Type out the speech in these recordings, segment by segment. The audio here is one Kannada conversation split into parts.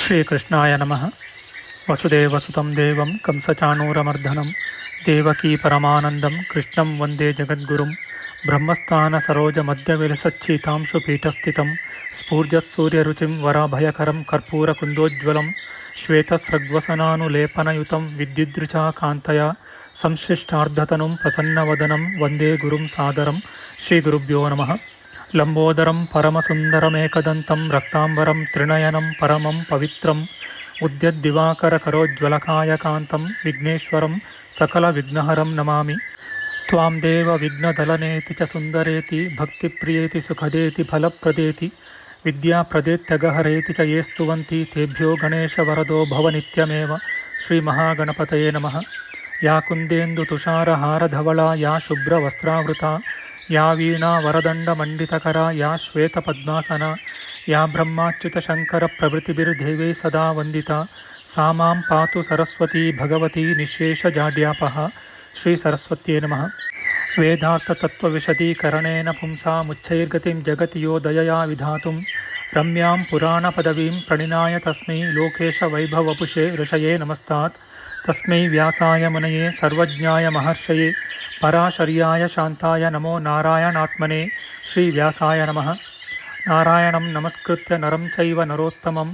ಶ್ರೀಕೃಷ್ಣಾಯ ನಮಃ. ವಸುದೇವಸುತಂ ದೇವಂ ಕಂಸಚಾಣೂರಮರ್ದನಂ ದೇವಕೀ ಪರಮಾನಂದಂ ಕೃಷ್ಣಂ ವಂದೇ ಜಗದ್ಗುರುಂ. ಬ್ರಹ್ಮಸ್ಥಾನ ಸರೋಜ ಮಧ್ಯವಿಲಸಚ್ಛೀತಾಂಶು ಪೀಠಸ್ಥಿತಂ ಸ್ಫೂರ್ಜತ್ಸೂರ್ಯರುಚಿಂ ವರಾಭಯಕರಂ ಕರ್ಪೂರಕುಂದೋಜ್ವಲಂ ಶ್ವೇತಸ್ರಗ್ವಸನಾನುಲೇಪನಯುತಂ ವಿದ್ಯುದ್ರುಚಾ ಕಾಂತಯ ಸಂಶ್ಲಿಷ್ಟಾರ್ಧತನುಂ ಪ್ರಸನ್ನವದನಂ ವಂದೇ ಗುರುಂ ಸಾದರಂ. ಶ್ರೀಗುರುಭ್ಯೋ ನಮಃ. ಲಂಬೋದರಂ ಪರಮಸುಂದರಮೇಕದಂತಂ ರಕ್ತಾಂಬರಂ ತ್ರಿನಯನಂ ಪರಮಂ ಪವಿತ್ರಂ ಉದ್ಯದ್ದಿವಾಕರಕರೋಜ್ವಲಕಾಯಕಾಂತಂ ವಿಘ್ನೇಶ್ವರಂ ಸಕಲವಿಘ್ನಹರಂ ನಮಾಮಿ. ತ್ವಾಂ ದೇವ ವಿಘ್ನದಲನೇತಿ ಚ ಸುಂದರೇತಿ ಭಕ್ತಿಪ್ರಿಯೇತಿ ಸುಖದೇತಿ ಫಲಪ್ರದೇತಿ ವಿದ್ಯಾಪ್ರದೇತ್ಯಗಹರೇತಿ ಚ ಯೇ ಸ್ತುವಂತಿ ತೇಭ್ಯೋ ಗಣೇಶವರದೋ ಭವ ನಿತ್ಯಮೇವ. ಶ್ರೀಮಹಾಗಣಪತಯೇ ನಮಃ. ಯಾ ಕುಂದೇಂದು ತುಷಾರಹಾರಧವಳಾ ಯಾ ಶುಭ್ರವಸ್ತ್ರಾವೃತಾ ಯಾ ವೀಣಾ ವರದಂಡಮಂಡಿತಕರ ಯಾ ಶ್ವೇತಪದ್ಮಾಸನ ಯಾ ಬ್ರಹ್ಮಾಚ್ಯುತಶಂಕರ ಪ್ರಭೃತಿಭಿರ್ದೇವೈ ಸದಾ ವಂದಿತಾ ಸಾ ಮಾಂ ಪಾತು ಸರಸ್ವತೀ ಭಗವತಿ ನಿಶೇಷಜಾಡ್ಯಾಪಃ. ಶ್ರೀ ಸರಸ್ವತ್ಯೇ ನಮಃ. ವೇದಾರ್ಥತತ್ವವಿಶದೀಕರಣೇನ ಪುಂಸಾಮುಚ್ಚೈರ್ಗತಿಂ ಜಗತಿ ಯೋ ದಯಯಾ ವಿಧಾತುಂ ರಮ್ಯಾಂ ಪುರಾಣಪದವೀಂ ಪ್ರಣಿನಾಯ ತಸ್ಮೈ ಲೋಕೇಶವೈಭವಪುಷೇ ಋಷಯೇ ನಮಸ್ತಾತ್. ತಸ್ಮೈ ವ್ಯಾಸಾಯ ಮುನಯೇ ಸರ್ವಜ್ಞಾಯ ಮಹರ್ಷಯೇ ಪರಾಶರ್ಯಾಯ ಶಾಂತಾಯ ನಮೋ ನಾರಾಯಣಾತ್ಮನೇ. ಶ್ರೀ ವ್ಯಾಸಾಯ ನಮಃ. ನಾರಾಯಣಂ ನಮಸ್ಕೃತ್ಯ ನರಂ ಚೈವ ನರೋತ್ತಮಂ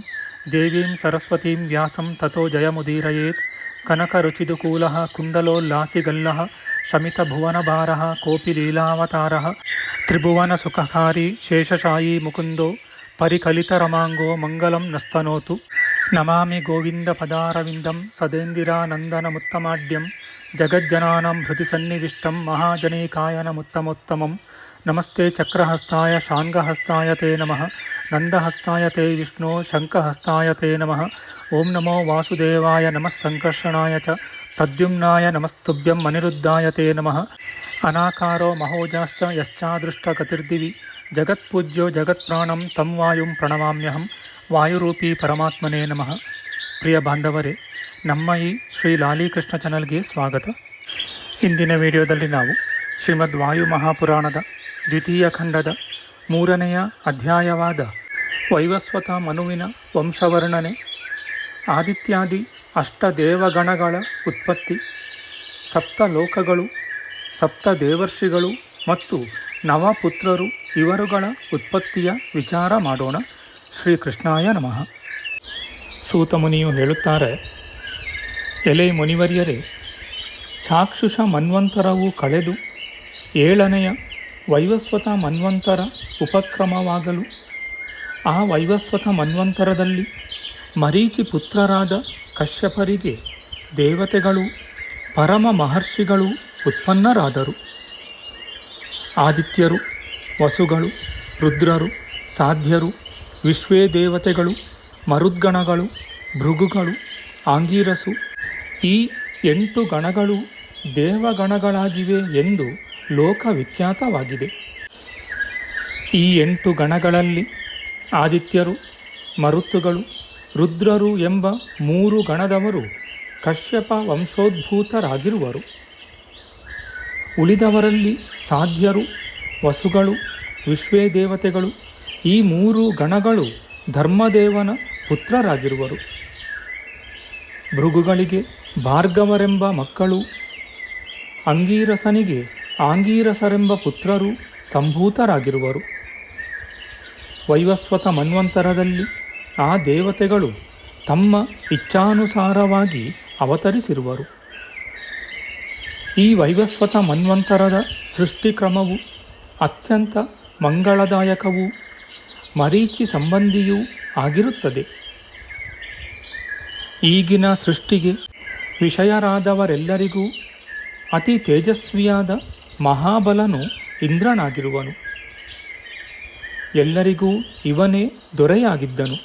ದೇವೀಂ ಸರಸ್ವತೀಂ ವ್ಯಾಸಂ ತತೋ ಜಯಮುದೀರಯೇತ್. ಕನಕರುಚಿದುಕೂಲಃ ಕುಂಡಲೋಲ್ಲಾಸಿಗಲ್ಲಃ ಶಮಿತಭುವನಭಾರಃ ಕೋಪಿ ಲೀಲಾವತಾರಃ ತ್ರಿಭುವನಸುಖಕಾರಿ ಶೇಷಶಾಯೀ ಮುಕುಂದೋ ಪರಿಕಲಿತರಮಾಂಗೋ ಮಂಗಲಂ ನಸ್ತನೋತು. ನಮಾಮಿ ಗೋವಿಂದಪದಾರವಿಂದಂ ಸದೇಂದಿರಾನಂದನಮುತ್ತಮಾಡ್ಯಂ ಜಗಜ್ಜನಾನಾಂ ಹೃದಯ ಸನ್ನಿವಿಷ್ಟಂ ಮಹಾಜನೈಕಾಯನಮುತ್ತಮೋತ್ತಮಂ. ನಮಸ್ತೆ ಚಕ್ರಹಸ್ತಾಯ ಶಾಂಗಹಸ್ತಾಯ ತೇ ನಮಃ. ನಂದಹಸ್ತಾಯ ತೇ ವಿಷ್ಣೋ ಶಂಖಹಸ್ತಾಯ ತೇ ನಮಃ. ಓಂ ನಮೋ ವಾಸುದೇವಾಯ ನಮಃ ಸಂಕರ್ಷಣಾಯ ಚ ಪ್ರದ್ಯುಮ್ನಾಯ ನಮಸ್ತುಭ್ಯಂ ಅನಿರುದ್ಧಾಯ ತೇ ನಮಃ. ಅನಾಕಾರೋ ಮಹೋಜಾಶ್ಚ ಯಶ್ಚಾದೃಷ್ಟಗತಿರ್ದಿವಿ ಜಗತ್ಪೂಜ್ಯೋ ಜಗತ್ಪ್ರಾಣಂ ತಂ ವಾಯುಂ ಪ್ರಣಮಾಮ್ಯಹಂ. ವಾಯುರೂಪಿ ಪರಮಾತ್ಮನೇ ನಮಃ. ಪ್ರಿಯ ಬಾಂಧವರೇ, ನಮ್ಮ ಈ ಶ್ರೀ ಲಾಲಿಕೃಷ್ಣ ಚಾನಲ್ಗೆ ಸ್ವಾಗತ. ಇಂದಿನ ವಿಡಿಯೋದಲ್ಲಿ ನಾವು ಶ್ರೀಮದ್ ವಾಯು ಮಹಾಪುರಾಣದ ದ್ವಿತೀಯ ಖಂಡದ 3ನೆಯ ಅಧ್ಯಾಯವಾದ ವೈವಸ್ವತ ಮನುವಿನ ವಂಶವರ್ಣನೆ, ಆದಿತ್ಯಾದಿ ಅಷ್ಟದೇವಗಣಗಳ ಉತ್ಪತ್ತಿ, ಸಪ್ತ ಲೋಕಗಳು, ಸಪ್ತ ದೇವರ್ಷಿಗಳು ಮತ್ತು ನವಪುತ್ರರು ಇವರುಗಳ ಉತ್ಪತ್ತಿಯ ವಿಚಾರ ಮಾಡೋಣ. ಶ್ರೀಕೃಷ್ಣಾಯ ನಮಃ. ಸೂತ ಮುನಿಯು ಹೇಳುತ್ತಾರೆ, ಎಲೆ ಮುನಿವರ್ಯರೇ, ಚಾಕ್ಷುಷ ಮನ್ವಂತರವು ಕಳೆದು 7ನೆಯ ವೈವಸ್ವತ ಮನ್ವಂತರ ಉಪಕ್ರಮವಾಗಲು ಆ ವೈವಸ್ವತ ಮನ್ವಂತರದಲ್ಲಿ ಮರೀಚಿ ಪುತ್ರರಾದ ಕಶ್ಯಪರಿಗೆ ದೇವತೆಗಳು ಪರಮ ಮಹರ್ಷಿಗಳು ಉತ್ಪನ್ನರಾದರು. ಆದಿತ್ಯರು, ವಸುಗಳು, ರುದ್ರರು, ಸಾಧ್ಯರು, ವಿಶ್ವೇ ದೇವತೆಗಳು, ಮರುದ್ಗಣಗಳು, ಭೃಗುಗಳು, ಆಂಗೀರಸು ಈ 8 ಗಣಗಳು ದೇವಗಣಗಳಾಗಿವೆ ಎಂದು ಲೋಕವಿಖ್ಯಾತವಾಗಿದೆ. ಈ 8 ಗಣಗಳಲ್ಲಿ ಆದಿತ್ಯರು, ಮರುತ್ತುಗಳು, ರುದ್ರರು ಎಂಬ 3 ಗಣದವರು ಕಶ್ಯಪ ವಂಶೋದ್ಭೂತರಾಗಿರುವರು. ಉಳಿದವರಲ್ಲಿ ಸಾಧ್ಯರು, ವಸುಗಳು, ವಿಶ್ವೇ ದೇವತೆಗಳು ಈ 3 ಗಣಗಳು ಧರ್ಮದೇವನ ಪುತ್ರರಾಗಿರುವರು. ಭೃಗುಗಳಿಗೆ ಭಾರ್ಗವರೆಂಬ ಮಕ್ಕಳು, ಅಂಗೀರಸನಿಗೆ ಆಂಗೀರಸರೆಂಬ ಪುತ್ರರು ಸಂಭೂತರಾಗಿರುವರು. ವೈವಸ್ವತ ಮನ್ವಂತರದಲ್ಲಿ ಆ ದೇವತೆಗಳು ತಮ್ಮ ಇಚ್ಛಾನುಸಾರವಾಗಿ ಅವತರಿಸಿರುವರು. ಈ ವೈವಸ್ವತ ಮನ್ವಂತರದ ಸೃಷ್ಟಿಕ್ರಮವು ಅತ್ಯಂತ ಮಂಗಳದಾಯಕವೂ ಮರೀಚಿ ಸಂಬಂಧಿಯೂ ಆಗಿರುತ್ತದೆ. ಈಗಿನ ಸೃಷ್ಟಿಗೆ ವಿಷಯರಾದವರೆಲ್ಲರಿಗೂ ಅತಿ ತೇಜಸ್ವಿಯಾದ ಮಹಾಬಲನು ಇಂದ್ರನಾಗಿರುವನು. ಎಲ್ಲರಿಗೂ ಇವನೇ ದೊರೆಯಾಗಿದ್ದನು.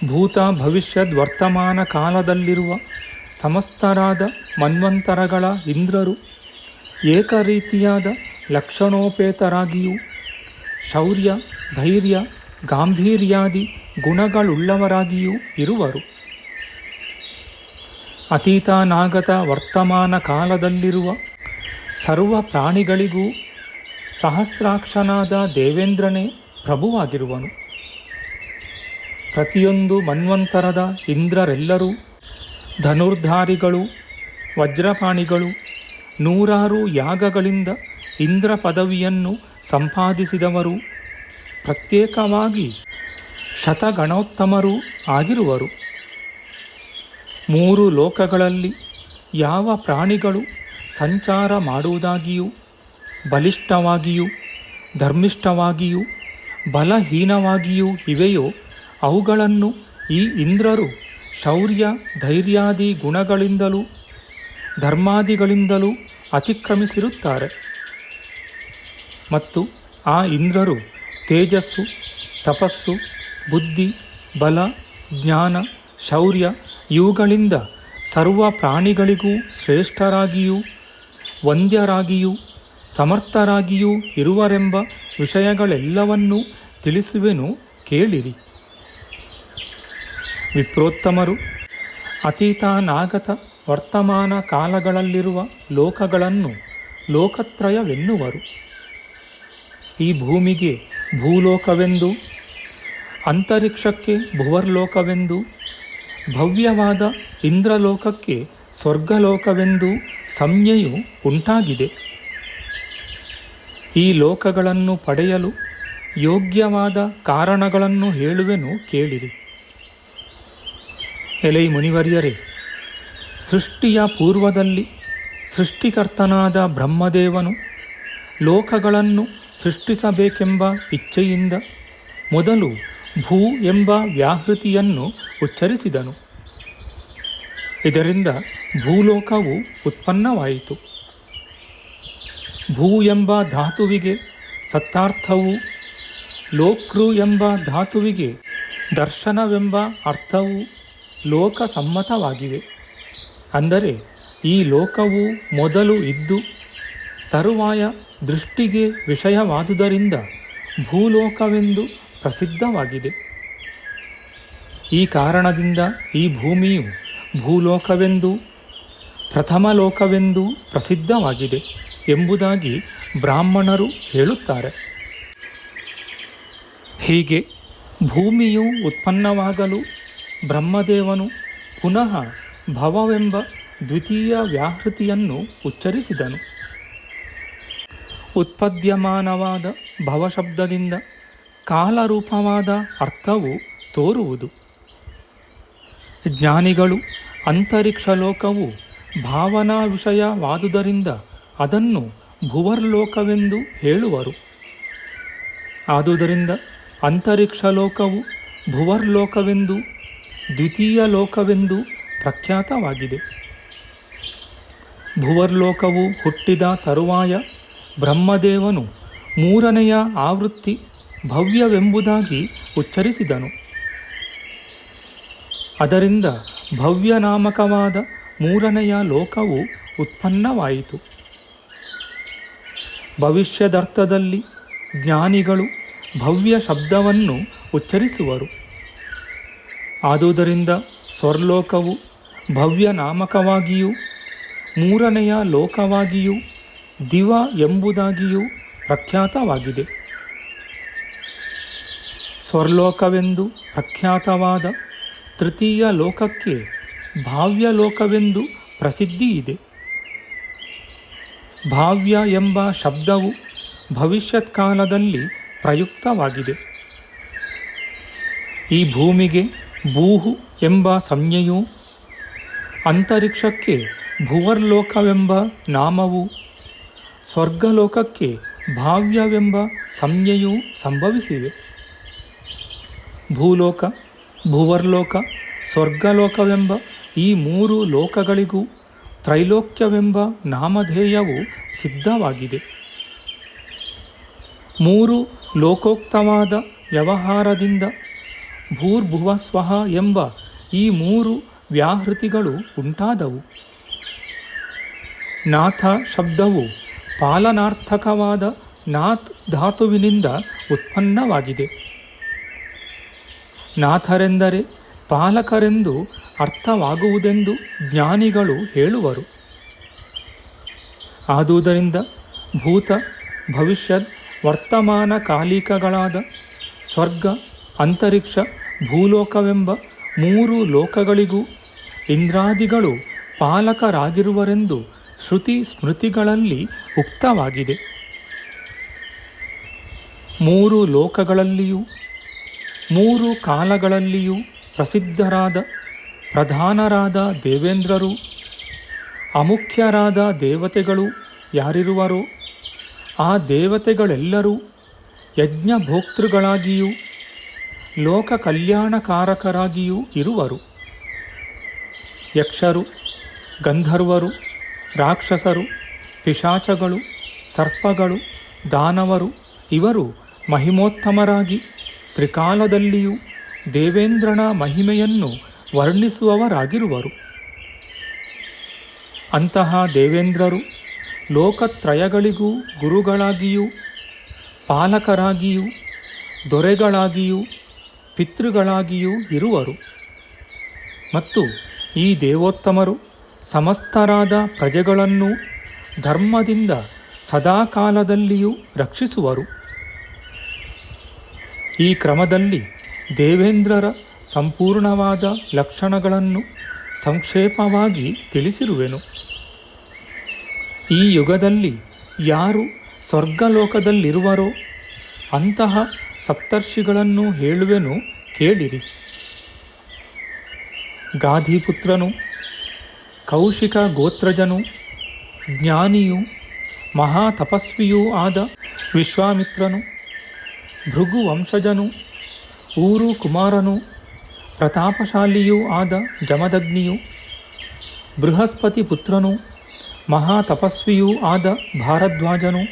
ಭೂತ ಭವಿಷ್ಯದ್ ವರ್ತಮಾನ ಕಾಲದಲ್ಲಿರುವ ಸಮಸ್ತರಾದ ಮನ್ವಂತರಗಳ ಇಂದ್ರರು ಏಕರೀತಿಯಾದ ಲಕ್ಷಣೋಪೇತರಾಗಿಯೂ ಶೌರ್ಯ, ಧೈರ್ಯ, ಗಾಂಭೀರ್ಯಾದಿ ಗುಣಗಳುಳ್ಳವರಾಗಿಯೂ ಇರುವರು. ಅತೀತಾನಾಗತ ವರ್ತಮಾನ ಕಾಲದಲ್ಲಿರುವ ಸರ್ವ ಪ್ರಾಣಿಗಳಿಗೂ ಸಹಸ್ರಾಕ್ಷನಾದ ದೇವೇಂದ್ರನೇ ಪ್ರಭುವಾಗಿರುವನು. ಪ್ರತಿಯೊಂದು ಮನ್ವಂತರದ ಇಂದ್ರರೆಲ್ಲರೂ ಧನುರ್ಧಾರಿಗಳು, ವಜ್ರಪಾಣಿಗಳು, ನೂರಾರು ಯಾಗಗಳಿಂದ ಇಂದ್ರ ಪದವಿಯನ್ನು ಸಂಪಾದಿಸಿದವರು, ಪ್ರತ್ಯೇಕವಾಗಿ ಶತಗಣೋತ್ತಮರೂ ಆಗಿರುವರು. 3 ಲೋಕಗಳಲ್ಲಿ ಯಾವ ಪ್ರಾಣಿಗಳು ಸಂಚಾರ ಮಾಡುವುದಾಗಿಯೂ ಬಲಿಷ್ಠವಾಗಿಯೂ ಧರ್ಮಿಷ್ಠವಾಗಿಯೂ ಬಲಹೀನವಾಗಿಯೂ ಇವೆಯೋ ಅವುಗಳನ್ನು ಈ ಇಂದ್ರರು ಶೌರ್ಯ ಧೈರ್ಯಾದಿ ಗುಣಗಳಿಂದಲೂ ಧರ್ಮಾದಿಗಳಿಂದಲೂ ಅತಿಕ್ರಮಿಸಿರುತ್ತಾರೆ. ಮತ್ತು ಆ ಇಂದ್ರರು ತೇಜಸ್ಸು, ತಪಸ್ಸು, ಬುದ್ಧಿ, ಬಲ, ಜ್ಞಾನ, ಶೌರ್ಯ ಇವುಗಳಿಂದ ಸರ್ವ ಪ್ರಾಣಿಗಳಿಗೂ ಶ್ರೇಷ್ಠರಾಗಿಯೂ ವಂದ್ಯರಾಗಿಯೂ ಸಮರ್ಥರಾಗಿಯೂ ಇರುವರೆಂಬ ವಿಷಯಗಳೆಲ್ಲವನ್ನೂ ತಿಳಿಸುವೆನು, ಕೇಳಿರಿ. ವಿಪ್ರೋತ್ತಮರು ಅತೀತ ನಾಗತ ವರ್ತಮಾನ ಕಾಲಗಳಲ್ಲಿರುವ ಲೋಕಗಳನ್ನು ಲೋಕತ್ರಯವೆನ್ನುವರು. ಈ ಭೂಮಿಗೆ ಭೂಲೋಕವೆಂದು, ಅಂತರಿಕ್ಷಕ್ಕೆ ಭುವರ್ಲೋಕವೆಂದು, ಭವ್ಯವಾದ ಇಂದ್ರಲೋಕಕ್ಕೆ ಸ್ವರ್ಗಲೋಕವೆಂದು ಸಂಜ್ಞೆಯು ಉಂಟಾಗಿದೆ. ಈ ಲೋಕಗಳನ್ನು ಪಡೆಯಲು ಯೋಗ್ಯವಾದ ಕಾರಣಗಳನ್ನು ಹೇಳುವೆನು, ಕೇಳಿರಿ. ಎಲೈ ಮುನಿವರ್ಯರೇ, ಸೃಷ್ಟಿಯ ಪೂರ್ವದಲ್ಲಿ ಸೃಷ್ಟಿಕರ್ತನಾದ ಬ್ರಹ್ಮದೇವನು ಲೋಕಗಳನ್ನು ಸೃಷ್ಟಿಸಬೇಕೆಂಬ ಇಚ್ಛೆಯಿಂದ ಮೊದಲು ಭೂ ಎಂಬ ವ್ಯಾಹೃತಿಯನ್ನು ಉಚ್ಚರಿಸಿದನು. ಇದರಿಂದ ಭೂಲೋಕವು ಉತ್ಪನ್ನವಾಯಿತು. ಭೂ ಎಂಬ ಧಾತುವಿಗೆ ಸತ್ತಾರ್ಥವೂ ಲೋಕೃ ಎಂಬ ಧಾತುವಿಗೆ ದರ್ಶನವೆಂಬ ಅರ್ಥವೂ ಲೋಕಸಮ್ಮತವಾಗಿವೆ. ಅಂದರೆ ಈ ಲೋಕವು ಮೊದಲು ಇದ್ದು ತರುವಾಯ ದೃಷ್ಟಿಗೆ ವಿಷಯವಾದುದರಿಂದ ಭೂಲೋಕವೆಂದು ಪ್ರಸಿದ್ಧವಾಗಿದೆ. ಈ ಕಾರಣದಿಂದ ಈ ಭೂಮಿಯು ಭೂಲೋಕವೆಂದೂ ಪ್ರಥಮ ಲೋಕವೆಂದೂ ಪ್ರಸಿದ್ಧವಾಗಿದೆ ಎಂಬುದಾಗಿ ಬ್ರಾಹ್ಮಣರು ಹೇಳುತ್ತಾರೆ. ಹೀಗೆ ಭೂಮಿಯು ಉತ್ಪನ್ನವಾಗಲು ಬ್ರಹ್ಮದೇವನು ಪುನಃ ಭವವೆಂಬ ದ್ವಿತೀಯ ವ್ಯಾಹೃತಿಯನ್ನು ಉಚ್ಚರಿಸಿದನು. ಉತ್ಪದ್ಯಮಾನವಾದ ಭವಶಬ್ದದಿಂದ ಕಾಲರೂಪವಾದ ಅರ್ಥವು ತೋರುವುದು. ಜ್ಞಾನಿಗಳು ಅಂತರಿಕ್ಷ ಲೋಕವು ಭಾವನಾ ವಿಷಯವಾದುದರಿಂದ ಅದನ್ನು ಭುವರ್ಲೋಕವೆಂದು ಹೇಳುವರು. ಆದುದರಿಂದ ಅಂತರಿಕ್ಷ ಲೋಕವು ಭುವರ್ಲೋಕವೆಂದು ದ್ವಿತೀಯ ಲೋಕವೆಂದು ಪ್ರಖ್ಯಾತವಾಗಿದೆ. ಭುವರ್ಲೋಕವು ಹುಟ್ಟಿದ ತರುವಾಯ ಬ್ರಹ್ಮದೇವನು 3ನೆಯ ಆವೃತ್ತಿ ಭವ್ಯವೆಂಬುದಾಗಿ ಉಚ್ಚರಿಸಿದನು. ಅದರಿಂದ ಭವ್ಯನಾಮಕವಾದ 3ನೆಯ ಲೋಕವು ಉತ್ಪನ್ನವಾಯಿತು. ಭವಿಷ್ಯದರ್ಥದಲ್ಲಿ ಜ್ಞಾನಿಗಳು ಭವ್ಯ ಶಬ್ದವನ್ನು ಉಚ್ಚರಿಸುವರು. ಆದುದರಿಂದ ಸ್ವರ್ಲೋಕವು ಭವ್ಯನಾಮಕವಾಗಿಯೂ 3ನೆಯ ಲೋಕವಾಗಿಯೂ ದಿವ ಎಂಬುದಾಗಿಯೂ ಪ್ರಖ್ಯಾತವಾಗಿದೆ. ಸ್ವರ್ಲೋಕವೆಂದು ಪ್ರಖ್ಯಾತವಾದ ತೃತೀಯ ಲೋಕಕ್ಕೆ ಭಾವ್ಯಲೋಕವೆಂದು ಪ್ರಸಿದ್ಧಿಯಿದೆ. ಭಾವ್ಯ ಎಂಬ ಶಬ್ದವು ಭವಿಷ್ಯತ್ಕಾಲದಲ್ಲಿ ಪ್ರಯುಕ್ತವಾಗಿದೆ. ಈ ಭೂಮಿಗೆ ಭೂಹು ಎಂಬ ಸಂಜ್ಞೆಯೂ ಅಂತರಿಕ್ಷಕ್ಕೆ ಭುವರ್ಲೋಕವೆಂಬ ನಾಮವೂ ಸ್ವರ್ಗಲೋಕಕ್ಕೆ ಭಾವ್ಯವೆಂಬ ಸಂಜ್ಞೆಯೂ ಸಂಭವಿಸಿವೆ. ಭೂಲೋಕ, ಭುವರ್ಲೋಕ, ಸ್ವರ್ಗಲೋಕವೆಂಬ ಈ 3 ಲೋಕಗಳಿಗೂ ತ್ರೈಲೋಕ್ಯವೆಂಬ ನಾಮಧೇಯವು ಸಿದ್ಧವಾಗಿದೆ. 3 ಲೋಕೋಕ್ತವಾದ ವ್ಯವಹಾರದಿಂದ ಭೂರ್ಭುವಸ್ವಃ ಎಂಬ ಈ 3 ವ್ಯಾಹೃತಿಗಳು ಉಂಟಾದವು. ನಾಥ ಶಬ್ದವು ಪಾಲನಾರ್ಥಕವಾದ ನಾಥ್ ಧಾತುವಿನಿಂದ ಉತ್ಪನ್ನವಾಗಿದೆ. ನಾಥರೆಂದರೆ ಪಾಲಕರೆಂದು ಅರ್ಥವಾಗುವುದೆಂದು ಜ್ಞಾನಿಗಳು ಹೇಳುವರು. ಆದುದರಿಂದ ಭೂತ, ಭವಿಷ್ಯದ್, ವರ್ತಮಾನ ಕಾಲಿಕಗಳಾದ ಸ್ವರ್ಗ, ಅಂತರಿಕ್ಷ ಭೂಲೋಕವೆಂಬ 3 ಲೋಕಗಳಿಗೂ ಇಂದ್ರಾದಿಗಳು ಪಾಲಕರಾಗಿರುವರೆಂದು ಶ್ರುತಿ ಸ್ಮೃತಿಗಳಲ್ಲಿ ಉಕ್ತವಾಗಿದೆ. 3 ಲೋಕಗಳಲ್ಲಿಯೂ 3 ಕಾಲಗಳಲ್ಲಿಯೂ ಪ್ರಸಿದ್ಧರಾದ ಪ್ರಧಾನರಾದ ದೇವೇಂದ್ರರು, ಅಮುಖ್ಯರಾದ ದೇವತೆಗಳು ಯಾರಿರುವರೋ ಆ ದೇವತೆಗಳೆಲ್ಲರೂ ಯಜ್ಞಭೋಕ್ತೃಗಳಾಗಿಯೂ ಲೋಕ ಕಲ್ಯಾಣಕಾರಕರಾಗಿಯೂ ಇರುವರು. ಯಕ್ಷರು, ಗಂಧರ್ವರು, ರಾಕ್ಷಸರು, ಪಿಶಾಚಗಳು, ಸರ್ಪಗಳು, ದಾನವರು ಇವರು ಮಹಿಮೋತ್ತಮರಾಗಿ ತ್ರಿಕಾಲದಲ್ಲಿಯೂ ದೇವೇಂದ್ರನ ಮಹಿಮೆಯನ್ನು ವರ್ಣಿಸುವವರಾಗಿರುವರು. ಅಂತಹ ದೇವೇಂದ್ರರು ಲೋಕತ್ರಯಗಳಿಗೂ ಗುರುಗಳಾಗಿಯೂ ಪಾಲಕರಾಗಿಯೂ ದೊರೆಗಳಾಗಿಯೂ ಪಿತೃಗಳಾಗಿಯೂ ಇರುವರು. ಮತ್ತು ಈ ದೇವೋತ್ತಮರು ಸಮಸ್ತರಾದ ಪ್ರಜೆಗಳನ್ನು ಧರ್ಮದಿಂದ ಸದಾಕಾಲದಲ್ಲಿಯೂ ರಕ್ಷಿಸುವರು. ಈ ಕ್ರಮದಲ್ಲಿ ದೇವೇಂದ್ರರ ಸಂಪೂರ್ಣವಾದ ಲಕ್ಷಣಗಳನ್ನು ಸಂಕ್ಷೇಪವಾಗಿ ತಿಳಿಸಿರುವೆನು. ಈ ಯುಗದಲ್ಲಿ ಯಾರು ಸ್ವರ್ಗಲೋಕದಲ್ಲಿರುವರೋ ಅಂತಹ ಸಪ್ತರ್ಷಿಗಳನ್ನು ಹೇಳುವೆನು, ಕೇಳಿರಿ. ಗಾಧಿಪುತ್ರನು, ಕೌಶಿಕ ಗೋತ್ರಜನು, ಜ್ಞಾನಿಯೂ ಮಹಾತಪಸ್ವಿಯೂ ಆದ ವಿಶ್ವಾಮಿತ್ರನು, ಭೃಗು ವಂಶಜನು, ಊರು ಕುಮಾರನು, ಪ್ರತಾಪಶಾಲಿಯೂ ಆದ ಜಮದಗ್ನಿಯು, ಬೃಹಸ್ಪತಿ ಪುತ್ರನು, ಮಹಾತಪಸ್ವಿಯೂ ಆದ ಭಾರದ್ವಾಜನು,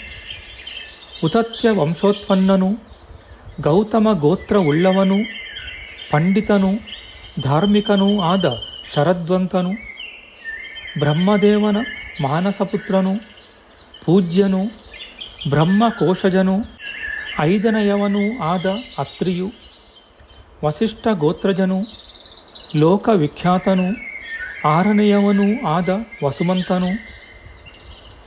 ಉತತ್ಯ ವಂಶೋತ್ಪನ್ನನು, ಗೌತಮ ಗೋತ್ರವುಳ್ಳವನು, ಪಂಡಿತನು, ಧಾರ್ಮಿಕನೂ ಆದ ಶರದ್ವಂತನು, ಬ್ರಹ್ಮದೇವನ ಮಾನಸಪುತ್ರನು, ಪೂಜ್ಯನು, ಬ್ರಹ್ಮಕೋಶಜನು, 5ನೆಯವನೂ ಆದ ಅತ್ರಿಯು, ವಸಿಷ್ಠ ಗೋತ್ರಜನು, ಲೋಕವಿಖ್ಯಾತನು, 6ನೆಯವನೂ ಆದ ವಸುಮಂತನು,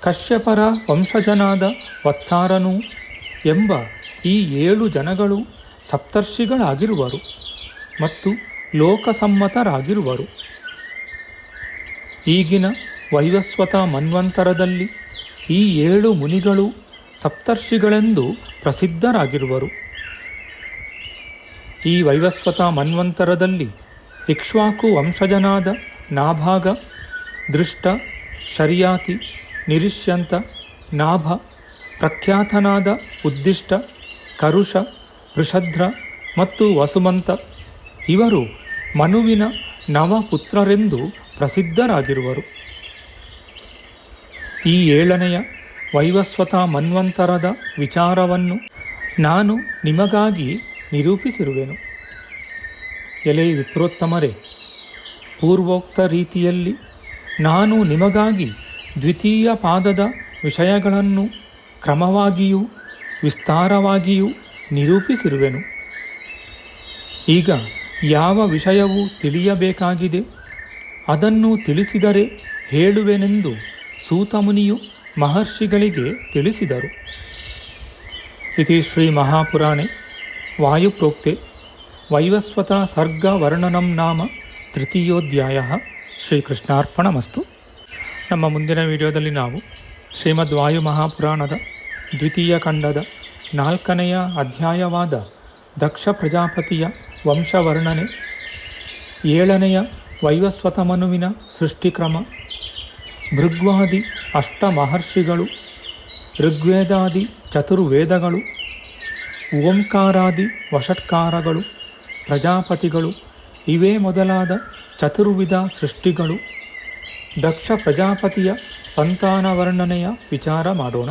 ಕಶ್ಯಪರ ವಂಶಜನಾದ ವತ್ಸಾರನು ಎಂಬ ಈ 7 ಜನಗಳು ಸಪ್ತರ್ಷಿಗಳಾಗಿರುವರು ಮತ್ತು ಲೋಕಸಮ್ಮತರಾಗಿರುವರು. ಈಗಿನ ವೈವಸ್ವತ ಮನ್ವಂತರದಲ್ಲಿ ಈ 7 ಮುನಿಗಳು ಸಪ್ತರ್ಷಿಗಳೆಂದು ಪ್ರಸಿದ್ಧರಾಗಿರುವರು. ಈ ವೈವಸ್ವತ ಮನ್ವಂತರದಲ್ಲಿ ಇಕ್ಷ್ವಾಕು ವಂಶಜನಾದ ನಾಭಾಗ, ದೃಷ್ಟ, ಶರ್ಯಾತಿ, ನಿರಿಷ್ಯಂತ, ನಾಭ, ಪ್ರಖ್ಯಾತನಾದ ಉದ್ದಿಷ್ಟ, ಕರುಷ, ವೃಷಧ್ರ ಮತ್ತು ವಸುಮಂತ ಇವರು ಮನುವಿನ ನವಪುತ್ರರೆಂದು ಪ್ರಸಿದ್ಧರಾಗಿರುವರು. ಈ 7ನೆಯ ವೈವಸ್ವತ ಮನ್ವಂತರದ ವಿಚಾರವನ್ನು ನಾನು ನಿಮಗಾಗಿ ನಿರೂಪಿಸಿರುವೆನು. ಎಲೆ ವಿಪ್ರೋತ್ತಮರೇ, ಪೂರ್ವೋಕ್ತ ರೀತಿಯಲ್ಲಿ ನಾನು ನಿಮಗಾಗಿ ದ್ವಿತೀಯ ಪಾದದ ವಿಷಯಗಳನ್ನು ಕ್ರಮವಾಗಿಯೂ ವಿಸ್ತಾರವಾಗಿಯೂ ನಿರೂಪಿಸಿರುವೆನು. ಈಗ ಯಾವ ವಿಷಯವು ತಿಳಿಯಬೇಕಾಗಿದೆ ಅದನ್ನು ತಿಳಿಸಿದರೆ ಹೇಳುವೆನೆಂದು ಸೂತಮುನಿಯು ಮಹರ್ಷಿಗಳಿಗೆ ತಿಳಿಸಿದರು. ಇತಿ ಶ್ರೀ ಮಹಾಪುರಾಣೆ ವಾಯುಪ್ರೋಕ್ತೆ ವೈವಸ್ವತ ಸರ್ಗ ವರ್ಣನಂ ನಾಮ ತೃತೀಯೋಧ್ಯಾಯ. ಶ್ರೀಕೃಷ್ಣಾರ್ಪಣಮಸ್ತು. ನಮ್ಮ ಮುಂದಿನ ವಿಡಿಯೋದಲ್ಲಿ ನಾವು ಶ್ರೀಮದ್ ವಾಯು ಮಹಾಪುರಾಣದ ದ್ವಿತೀಯ ಖಂಡದ 4ನೆಯ ಅಧ್ಯಾಯವಾದ ದಕ್ಷ ಪ್ರಜಾಪತಿಯ ವಂಶವರ್ಣನೆ, 7ನೆಯ ವೈವಸ್ವತ ಮನುವಿನ ಸೃಷ್ಟಿಕ್ರಮ, ಭೃಗ್ವಾದಿ 8 ಮಹರ್ಷಿಗಳು, ಋಗ್ವೇದಾದಿ ಚತುರ್ವೇದಗಳು, ಓಂಕಾರಾದಿ ವಷಟ್ಕಾರಗಳು, ಪ್ರಜಾಪತಿಗಳು ಇವೇ ಮೊದಲಾದ ಚತುರ್ವಿಧ ಸೃಷ್ಟಿಗಳು, ದಕ್ಷ ಪ್ರಜಾಪತಿಯ ಸಂತಾನ ವರ್ಣನೆಯ ವಿಚಾರ ಮಾಡೋಣ.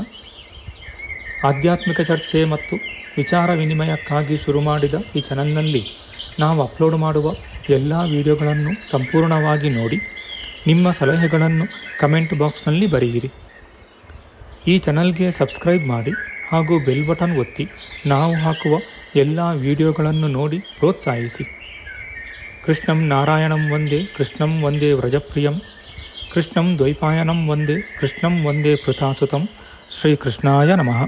ಆಧ್ಯಾತ್ಮಿಕ ಚರ್ಚೆ ಮತ್ತು ವಿಚಾರ ವಿನಿಮಯಕ್ಕಾಗಿ ಶುರು ಮಾಡಿದ ಈ ಚಾನಲ್ನಲ್ಲಿ ನಾವು ಅಪ್ಲೋಡ್ ಮಾಡುವ ಎಲ್ಲ ವಿಡಿಯೋಗಳನ್ನು ಸಂಪೂರ್ಣವಾಗಿ ನೋಡಿ ನಿಮ್ಮ ಸಲಹೆಗಳನ್ನು ಕಮೆಂಟ್ ಬಾಕ್ಸ್ನಲ್ಲಿ ಬರೆಯಿರಿ. ಈ ಚಾನಲ್ಗೆ ಸಬ್ಸ್ಕ್ರೈಬ್ ಮಾಡಿ ಹಾಗೂ ಬೆಲ್ ಬಟನ್ ಒತ್ತಿ ನಾವು ಹಾಕುವ ಎಲ್ಲ ವಿಡಿಯೋಗಳನ್ನು ನೋಡಿ ಪ್ರೋತ್ಸಾಹಿಸಿ. ಕೃಷ್ಣಂ ನಾರಾಯಣಂ ವಂದೇ ಕೃಷ್ಣಂ ವಂದೇ ವ್ರಜಪ್ರಿಯಂ ಕೃಷ್ಣಂ ದ್ವೈಪಾಯನಂ ವಂದೇ ಕೃಷ್ಣಂ ವಂದೇ ಪೃಥಾಸುತಂ. ಶ್ರೀಕೃಷ್ಣಾಯ ನಮಃ.